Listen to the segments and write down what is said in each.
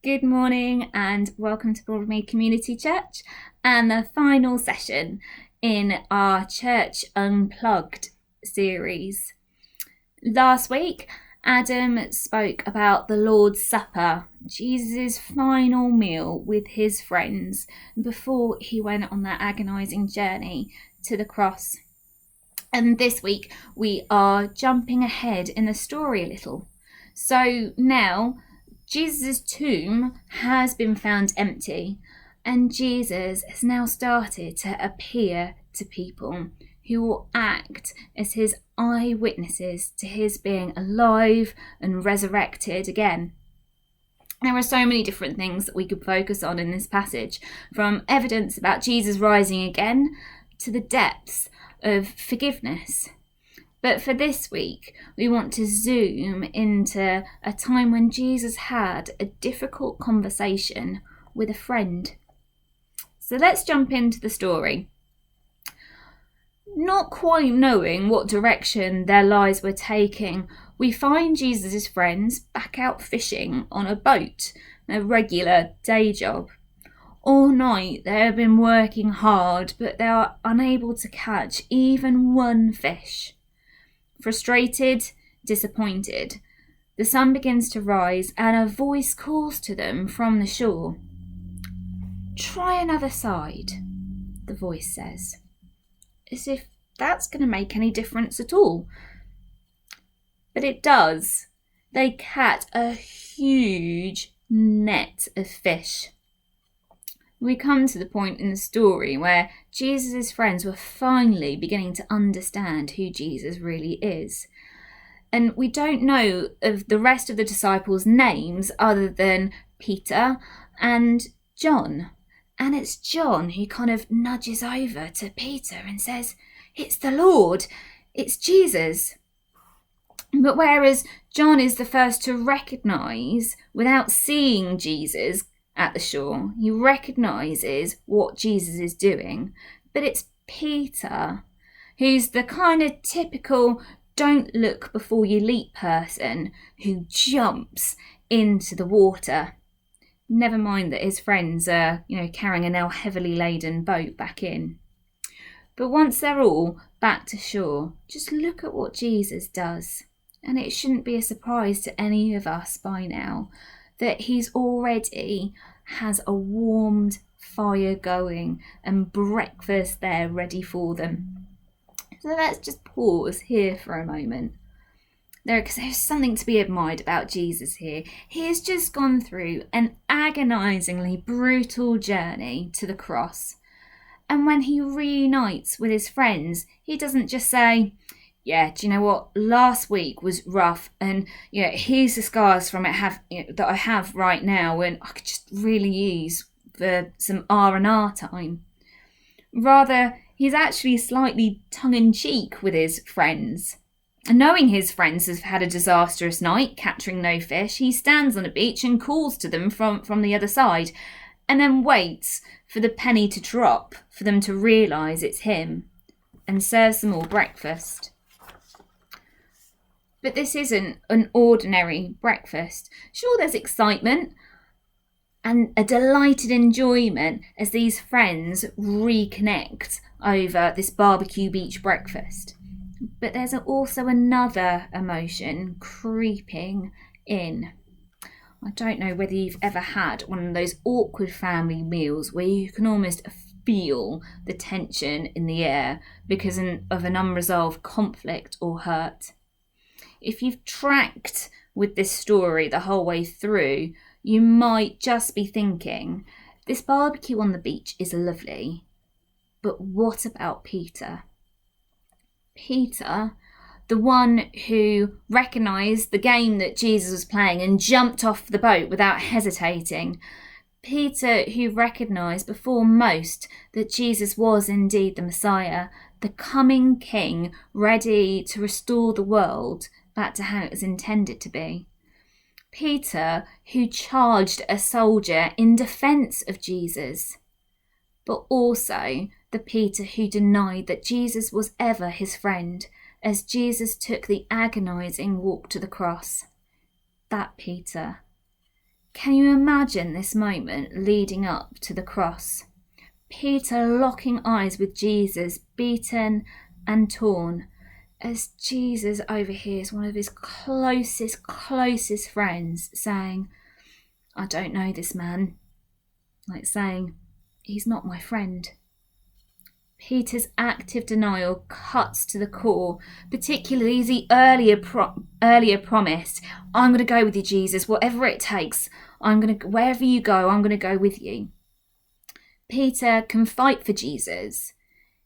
Good morning and welcome to Broadmead Community Church and the final session in our Church Unplugged series. Last week, Adam spoke about the Lord's Supper, Jesus' final meal with his friends before he went on that agonising journey to the cross. And this week we are jumping ahead in the story a little. So now Jesus' tomb has been found empty, and Jesus has now started to appear to people who will act as his eyewitnesses to his being alive and resurrected again. There are so many different things that we could focus on in this passage, from evidence about Jesus rising again to the depths of forgiveness. But for this week, we want to zoom into a time when Jesus had a difficult conversation with a friend. So let's jump into the story. Not quite knowing what direction their lives were taking, we find Jesus' friends back out fishing on a boat, a regular day job. All night they have been working hard, but they are unable to catch even one fish. Frustrated, disappointed, the sun begins to rise and a voice calls to them from the shore. "Try another side," the voice says, as if that's going to make any difference at all. But it does. They catch a huge net of fish. We come to the point in the story where Jesus' friends were finally beginning to understand who Jesus really is. And we don't know of the rest of the disciples' names other than Peter and John. And it's John who kind of nudges over to Peter and says, "It's the Lord, it's Jesus." But whereas John is the first to recognise, without seeing Jesus at the shore, he recognises what Jesus is doing, but it's Peter who's the kind of typical don't look before you leap person who jumps into the water. Never mind that his friends are, carrying a now heavily laden boat back in. But once they're all back to shore, just look at what Jesus does. And it shouldn't be a surprise to any of us by now that he's already has a warmed fire going and breakfast there ready for them. So let's just pause here for a moment. Because there's something to be admired about Jesus here. He has just gone through an agonisingly brutal journey to the cross. And when he reunites with his friends, he doesn't just say, "Yeah, do you know what? Last week was rough, and here's the scars from it that I have right now, and I could just really use for some R&R time." Rather, he's actually slightly tongue-in-cheek with his friends. And knowing his friends have had a disastrous night, catching no fish, he stands on a beach and calls to them from the other side, and then waits for the penny to drop for them to realise it's him, and serves them all breakfast. But this isn't an ordinary breakfast. Sure, there's excitement and a delighted enjoyment as these friends reconnect over this barbecue beach breakfast. But there's also another emotion creeping in. I don't know whether you've ever had one of those awkward family meals where you can almost feel the tension in the air because of an unresolved conflict or hurt. If you've tracked with this story the whole way through, you might just be thinking, this barbecue on the beach is lovely, but what about Peter? Peter, the one who recognised the game that Jesus was playing and jumped off the boat without hesitating. Peter, who recognised before most that Jesus was indeed the Messiah, the coming King, ready to restore the world back to how it was intended to be. Peter, who charged a soldier in defence of Jesus, but also the Peter who denied that Jesus was ever his friend as Jesus took the agonising walk to the cross. That Peter. Can you imagine this moment leading up to the cross? Peter locking eyes with Jesus, beaten and torn, as Jesus overhears one of his closest friends saying, "I don't know this man," like saying, "He's not my friend." Peter's active denial cuts to the core, particularly as he earlier promised, "I'm going to go with you, Jesus, whatever it takes. Wherever you go, I'm going to go with you." Peter can fight for Jesus.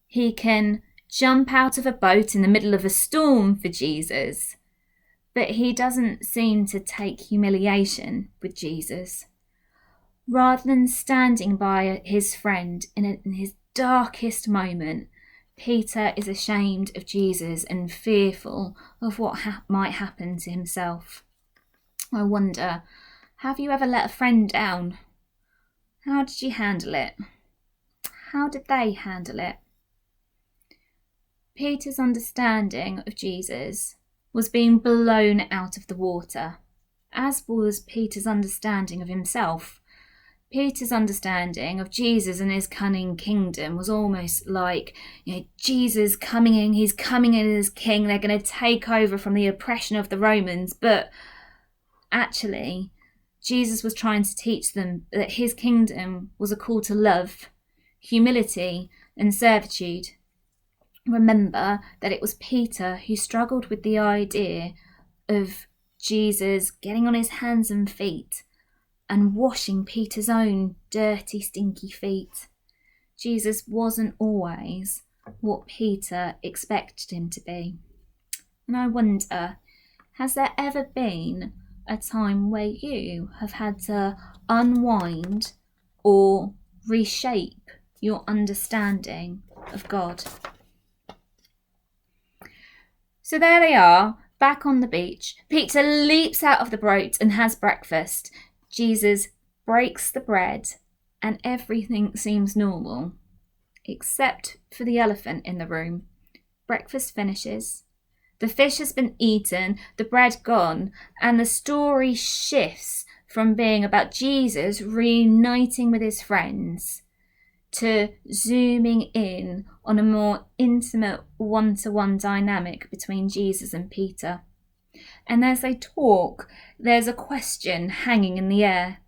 He can jump out of a boat in the middle of a storm for Jesus. But he doesn't seem to take humiliation with Jesus. Rather than standing by his friend in his darkest moment, Peter is ashamed of Jesus and fearful of what might happen to himself. I wonder, have you ever let a friend down? How did you handle it? How did they handle it? Peter's understanding of Jesus was being blown out of the water, as was Peter's understanding of himself. Peter's understanding of Jesus and his cunning kingdom was almost like, Jesus coming in, he's coming in as king, they're going to take over from the oppression of the Romans. But actually, Jesus was trying to teach them that his kingdom was a call to love, humility, and servitude. Remember that it was Peter who struggled with the idea of Jesus getting on his hands and feet and washing Peter's own dirty, stinky feet. Jesus wasn't always what Peter expected him to be. And I wonder, has there ever been a time where you have had to unwind or reshape your understanding of God? So there they are, back on the beach. Peter leaps out of the boat and has breakfast. Jesus breaks the bread and everything seems normal, except for the elephant in the room. Breakfast finishes. The fish has been eaten, the bread gone, and the story shifts from being about Jesus reuniting with his friends to zooming in on a more intimate one-to-one dynamic between Jesus and Peter. And as they talk, there's a question hanging in the air.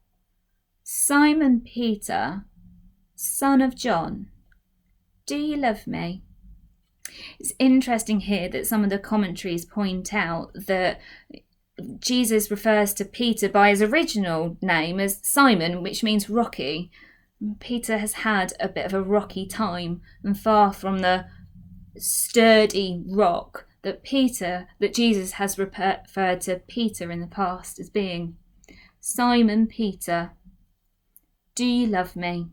"Simon Peter, son of John, do you love me?" It's interesting here that some of the commentaries point out that Jesus refers to Peter by his original name as Simon, which means rocky. Peter has had a bit of a rocky time and far from the sturdy rock that Jesus has referred to Peter in the past as being. "Simon Peter, do you love me?"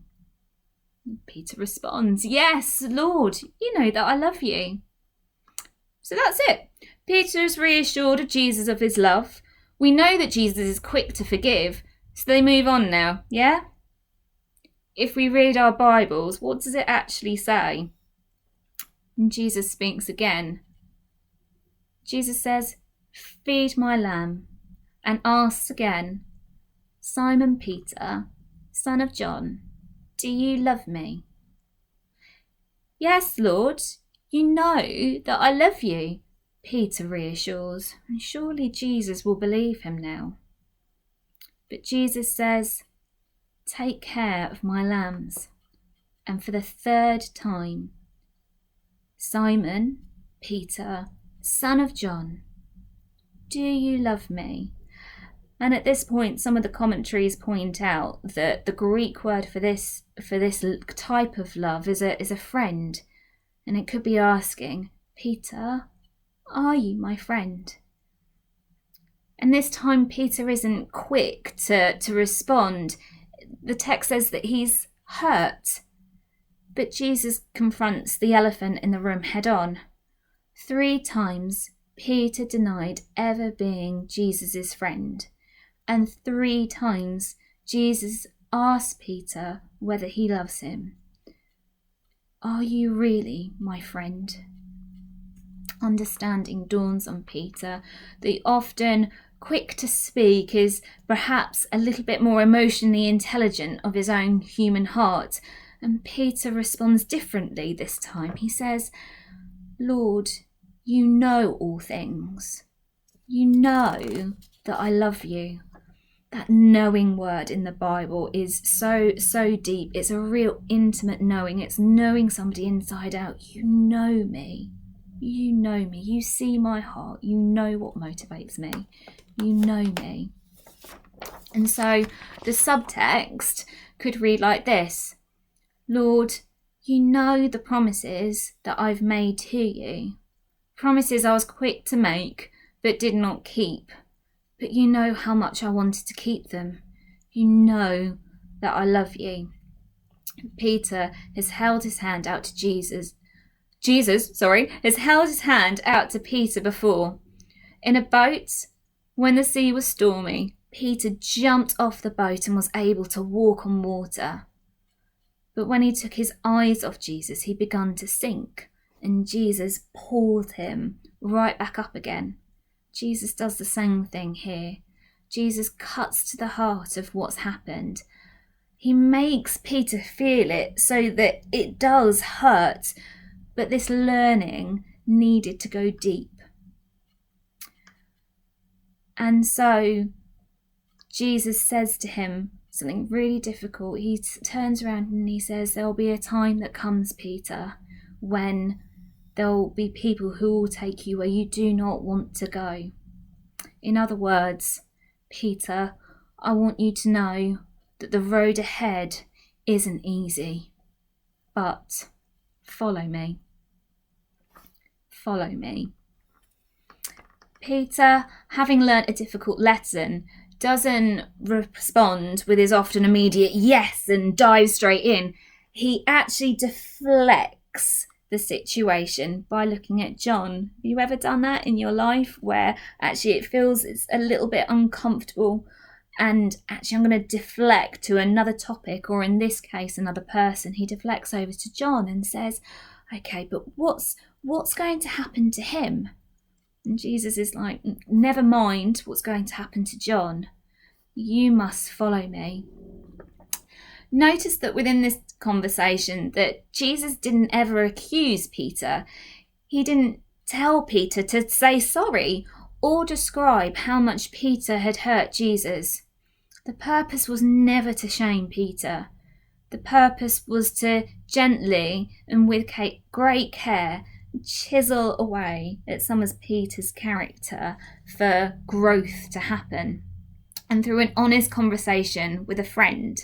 Peter responds, "Yes, Lord, you know that I love you." So that's it. Peter is reassured of Jesus of his love. We know that Jesus is quick to forgive, so they move on now, yeah? If we read our Bibles, what does it actually say? And Jesus speaks again. Jesus says, "Feed my lamb," and asks again, "Simon Peter, son of John, do you love me?" "Yes, Lord, you know that I love you," Peter reassures, and surely Jesus will believe him now. But Jesus says, "Take care of my lambs." And for the third time, "Simon Peter, son of John, do you love me?" And at this point, some of the commentaries point out that the Greek word for this type of love is a friend, and it could be asking, "Peter, are you my friend?" And this time, Peter isn't quick to respond. The text says that he's hurt, but Jesus confronts the elephant in the room head on. 3 times, Peter denied ever being Jesus' friend. And 3 times, Jesus asked Peter whether he loves him. "Are you really my friend?" Understanding dawns on Peter that he often quick to speak, is perhaps a little bit more emotionally intelligent of his own human heart. And Peter responds differently this time. He says, Lord, you know all things. You know that I love you. That knowing word in the Bible is so deep. It's a real intimate knowing. It's knowing somebody inside out. You know me. You know me. You see my heart. You know what motivates me. You know me. And so the subtext could read like this. Lord, you know the promises that I've made to you. Promises I was quick to make but did not keep. But you know how much I wanted to keep them. You know that I love you. Peter has held his hand out to Jesus has held his hand out to Peter before. In a boat, when the sea was stormy, Peter jumped off the boat and was able to walk on water. But when he took his eyes off Jesus, he began to sink, and Jesus pulled him right back up again. Jesus does the same thing here. Jesus cuts to the heart of what's happened. He makes Peter feel it so that it does hurt, but this learning needed to go deep. And so Jesus says to him something really difficult. He turns around and he says, there'll be a time that comes, Peter, when there'll be people who will take you where you do not want to go. In other words, Peter, I want you to know that the road ahead isn't easy, but follow me. Follow me. Peter, having learnt a difficult lesson, doesn't respond with his often immediate yes and dive straight in. He actually deflects the situation by looking at John. Have you ever done that in your life where actually it feels it's a little bit uncomfortable and actually I'm going to deflect to another topic, or in this case another person? He deflects over to John and says, okay, but what's going to happen to him? And Jesus is like, never mind what's going to happen to John. You must follow me. Notice that within this conversation that Jesus didn't ever accuse Peter. He didn't tell Peter to say sorry or describe how much Peter had hurt Jesus. The purpose was never to shame Peter. The purpose was to gently and with great care chisel away at some of Peter's character for growth to happen. And through an honest conversation with a friend,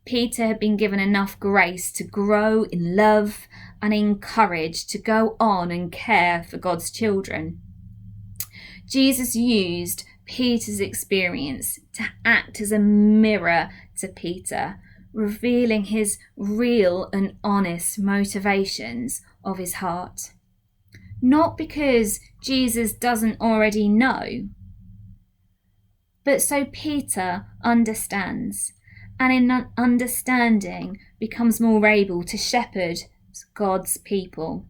Peter had been given enough grace to grow in love and in courage to go on and care for God's children. Jesus used Peter's experience to act as a mirror to Peter, revealing his real and honest motivations of his heart. Not because Jesus doesn't already know, but so Peter understands, and in understanding becomes more able to shepherd God's people.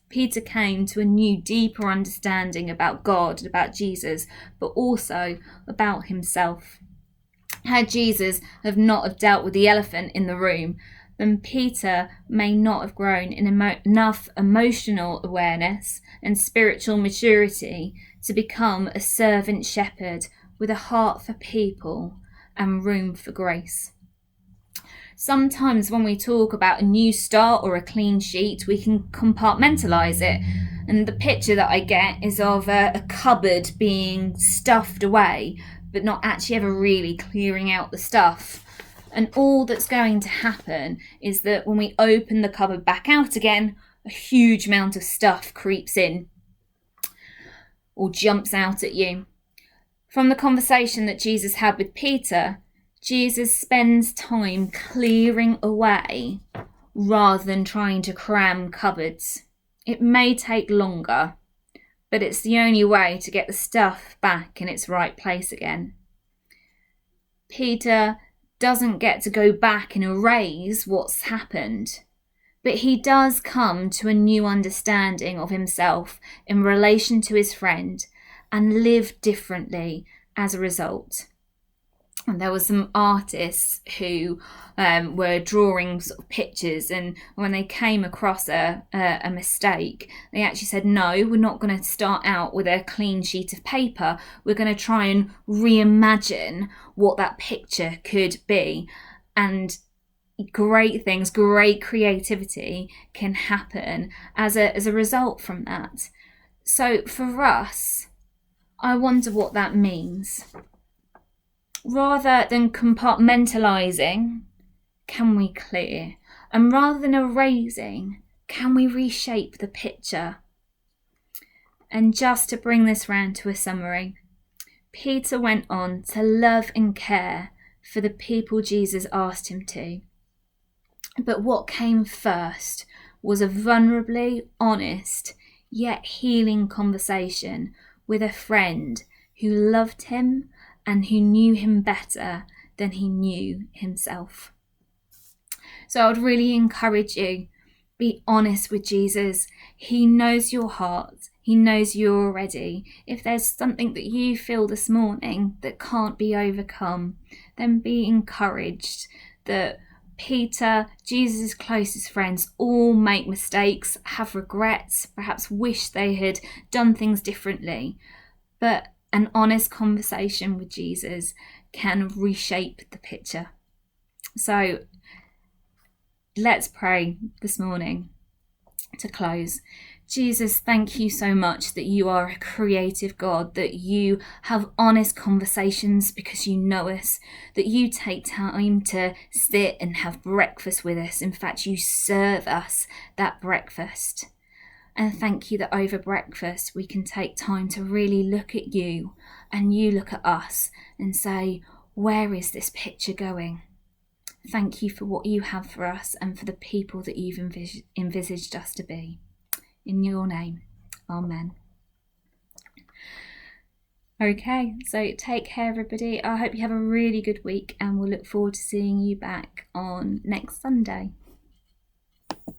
Peter came to a new, deeper understanding about God, about Jesus, but also about himself. Had Jesus have not have dealt with the elephant in the room, then Peter may not have grown in enough emotional awareness and spiritual maturity to become a servant shepherd with a heart for people and room for grace. Sometimes when we talk about a new start or a clean sheet, we can compartmentalise it. And the picture that I get is of a cupboard being stuffed away, but not actually ever really clearing out the stuff. And all that's going to happen is that when we open the cupboard back out again, a huge amount of stuff creeps in or jumps out at you. From the conversation that Jesus had with Peter, Jesus spends time clearing away rather than trying to cram cupboards. It may take longer, but it's the only way to get the stuff back in its right place again. Peter doesn't get to go back and erase what's happened, but he does come to a new understanding of himself in relation to his friend, and live differently as a result. And there were some artists who were drawing sort of pictures, and when they came across a mistake, they actually said, no, we're not going to start out with a clean sheet of paper. We're going to try and reimagine what that picture could be. And great things, great creativity can happen as a result from that. So for us, I wonder what that means. Rather than compartmentalising, can we clear? And rather than erasing, can we reshape the picture? And just to bring this round to a summary, Peter went on to love and care for the people Jesus asked him to. But what came first was a vulnerably honest yet healing conversation with a friend who loved him and who knew him better than he knew himself. So I would really encourage you, be honest with Jesus. He knows your heart. He knows you already. If there's something that you feel this morning that can't be overcome, then be encouraged that Peter, Jesus' closest friends, all make mistakes, have regrets, perhaps wish they had done things differently. But an honest conversation with Jesus can reshape the picture. So let's pray this morning to close. Jesus, thank you so much that you are a creative God, that you have honest conversations because you know us, that you take time to sit and have breakfast with us. In fact, you serve us that breakfast. And thank you that over breakfast we can take time to really look at you and you look at us and say, where is this picture going? Thank you for what you have for us and for the people that you've envisaged us to be. In your name, amen. Okay, so take care everybody. I hope you have a really good week and we'll look forward to seeing you back on next Sunday.